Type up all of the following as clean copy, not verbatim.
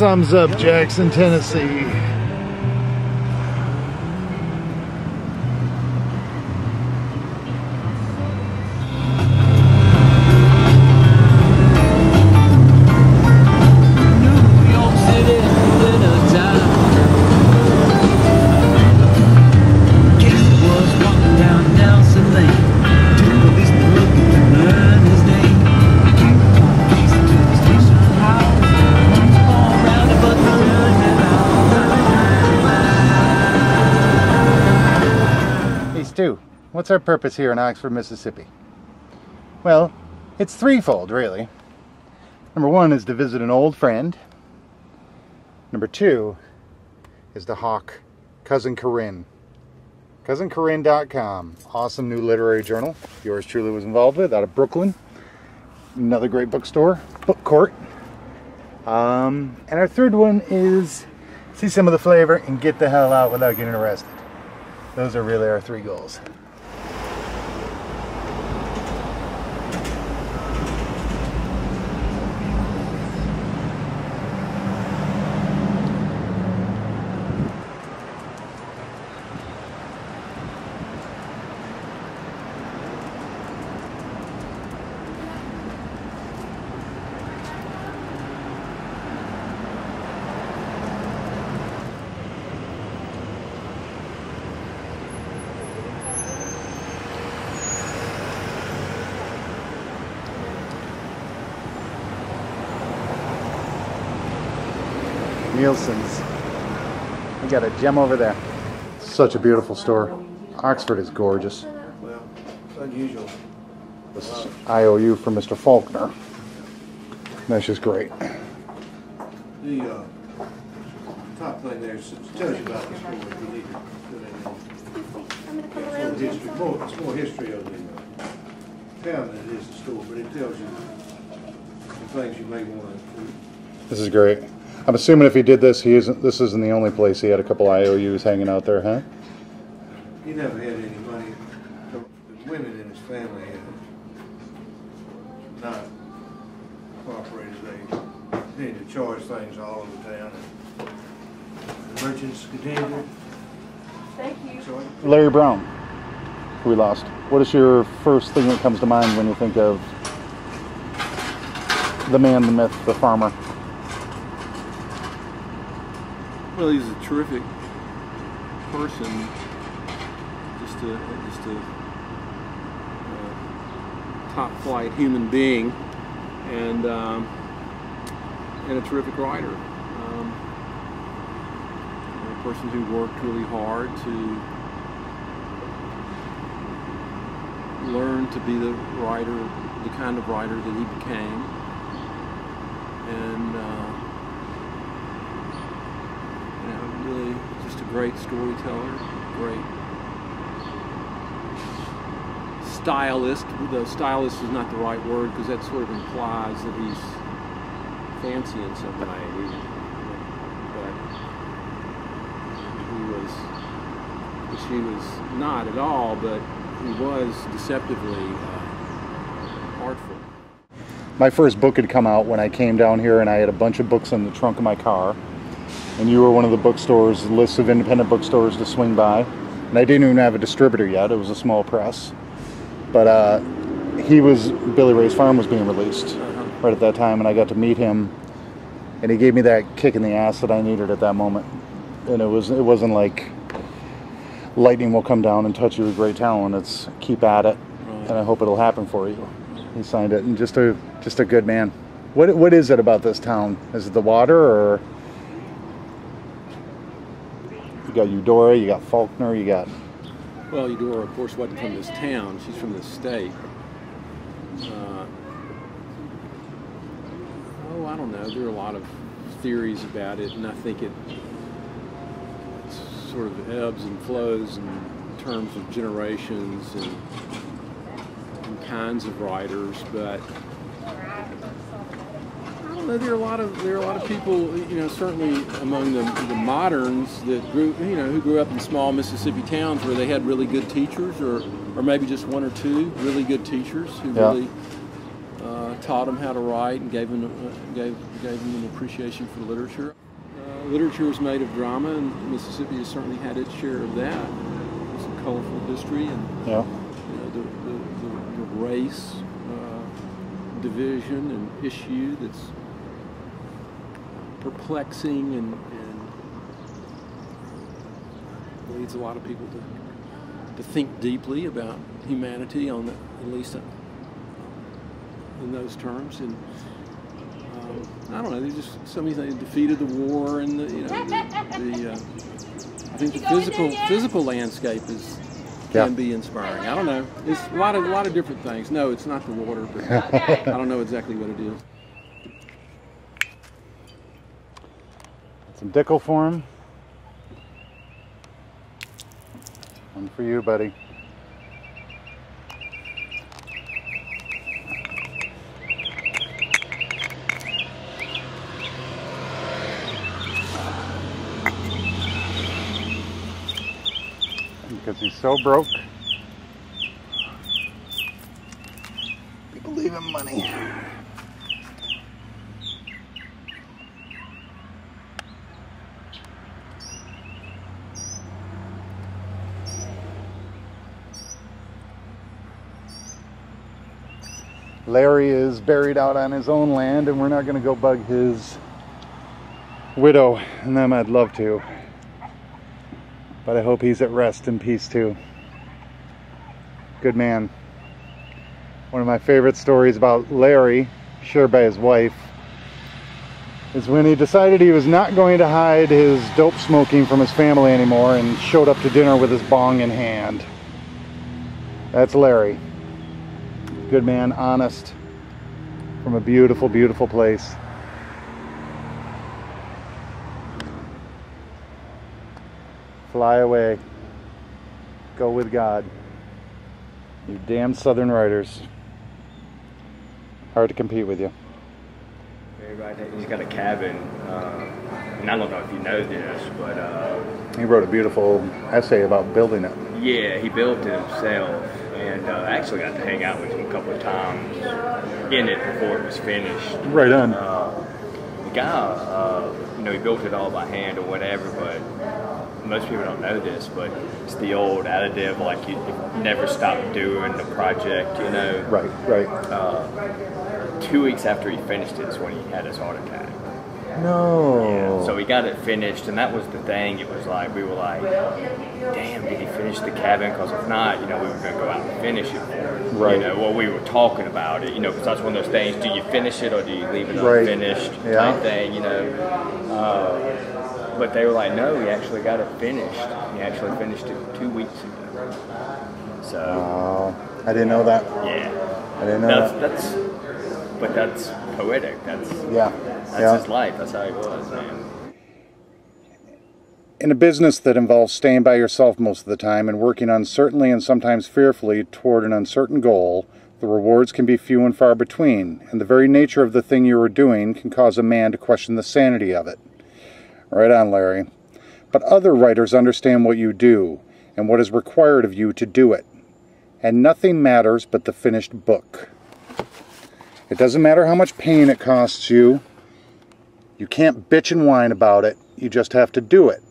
sums up Jackson, Tennessee. What's our purpose here in Oxford, Mississippi? Well, it's threefold, really. Number one is to visit an old friend. Number two is to hawk Cousin+Corrinne. CousinCorrinne.com. Awesome new literary journal. Yours truly was involved with, out of Brooklyn. Another great bookstore, Book+Court. And our third one is see some of the flavor and get the hell out without getting arrested. Those are really our three goals. Nielsen's. We got a gem over there. Such a beautiful store. Oxford is gorgeous. Well, it's unusual. This is IOU for Mr. Faulkner. That's just great. The top thing there tells you about the store. If you need to put it in. It's more history of the town than it is the store, but it tells you the things you may want to include. This is great. I'm assuming if he did this, this isn't the only place he had a couple IOUs hanging out there, huh? He never had any money. The women in his family had not cooperated. They needed to charge things all over town. And the merchants continued. Thank you. Larry+Brown, who we lost. What is your first thing that comes to mind when you think of the man, the myth, the farmer? Well, he's a terrific person, just a top-flight human being, and a terrific writer. A person who worked really hard to learn to be the writer, the kind of writer that he became, and really just a great storyteller, great stylist. The stylist is not the right word because that sort of implies that he's fancy in some way. But he was not at all, but he was deceptively artful. My first book had come out when I came down here, and I had a bunch of books in the trunk of my car. And you were one of the bookstores, lists of independent bookstores to swing by. And I didn't even have a distributor yet. It was a small press. But Billy+Rays+Farm was being released right at that time, and I got to meet him. And he gave me that kick in the ass that I needed at that moment. And it wasn't like lightning will come down and touch you with great talent. It's keep at it, and I hope it'll happen for you. He signed it, and just a good man. What is it about this town? Is it the water, or? You got Eudora, you got Faulkner, you got... Well, Eudora, of course, wasn't from this town. She's from this state. I don't know. There are a lot of theories about it, and I think it sort of ebbs and flows in terms of generations and kinds of writers, but I don't know. There are a lot of people, certainly among the moderns that who grew up in small Mississippi towns where they had really good teachers, or maybe just one or two really good teachers who really taught him how to write and gave him an appreciation for literature. Literature is made of drama, and Mississippi has certainly had its share of that. It's a colorful history, and Yeah. you know, the race division and issue that's perplexing and leads a lot of people to think deeply about humanity on the, at least in those terms. And I don't know, there's just so many things. Defeated the war, and I think the physical landscape can be inspiring. I don't know. It's a lot of different things. No, it's not the water, but I don't know exactly what it is. Some Dickel for him. One for you, buddy. Because he's so broke. People leave him money. Larry is buried out on his own land, and we're not going to go bug his widow and them. I'd love to, but I hope he's at rest in peace too. Good man. One of my favorite stories about Larry, shared by his wife, is when he decided he was not going to hide his dope smoking from his family anymore and showed up to dinner with his bong in hand. That's Larry. Good man, honest, from a beautiful, beautiful place. Fly away. Go with God. You damn Southern writers. Hard to compete with you. He's got a cabin, and I don't know if you know this, but He wrote a beautiful essay about building it. yeah, he built it himself, and I actually got to hang out with him a couple of times in it before it was finished. Right on. The guy, he built it all by hand or whatever, but most people don't know this, but it's the old additive, like you never stop doing the project, Right. 2 weeks after he finished it is when he had his heart attack. No. Yeah, so he got it finished, and that was the thing. It was like, we were like, damn, did he finish the cabin? Because if not, we were going to go out and finish it for him. Right. We were talking about it, because that's one of those things, do you finish it or do you leave it unfinished type thing, But they were like, no, he actually got it finished. He actually finished it 2 weeks ago. So. I didn't know that. Yeah. I didn't know that. But that's poetic. That's his life. That's how he was, man. In a business that involves staying by yourself most of the time and working uncertainly and sometimes fearfully toward an uncertain goal, the rewards can be few and far between, and the very nature of the thing you are doing can cause a man to question the sanity of it. Right on, Larry. But other writers understand what you do and what is required of you to do it. And nothing matters but the finished book. It doesn't matter how much pain it costs you. You can't bitch and whine about it. You just have to do it.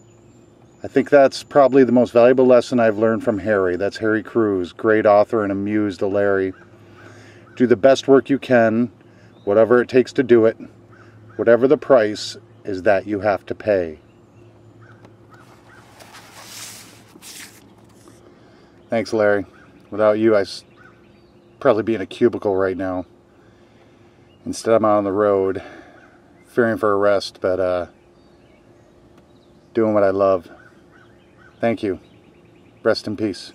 I think that's probably the most valuable lesson I've learned from Harry. That's Harry Crews, great author and a muse to Larry. Do the best work you can, whatever it takes to do it. Whatever the price is that you have to pay. Thanks, Larry. Without you, I'd probably be in a cubicle right now. Instead, I'm out on the road, fearing for arrest, but doing what I love. Thank you. Rest in peace.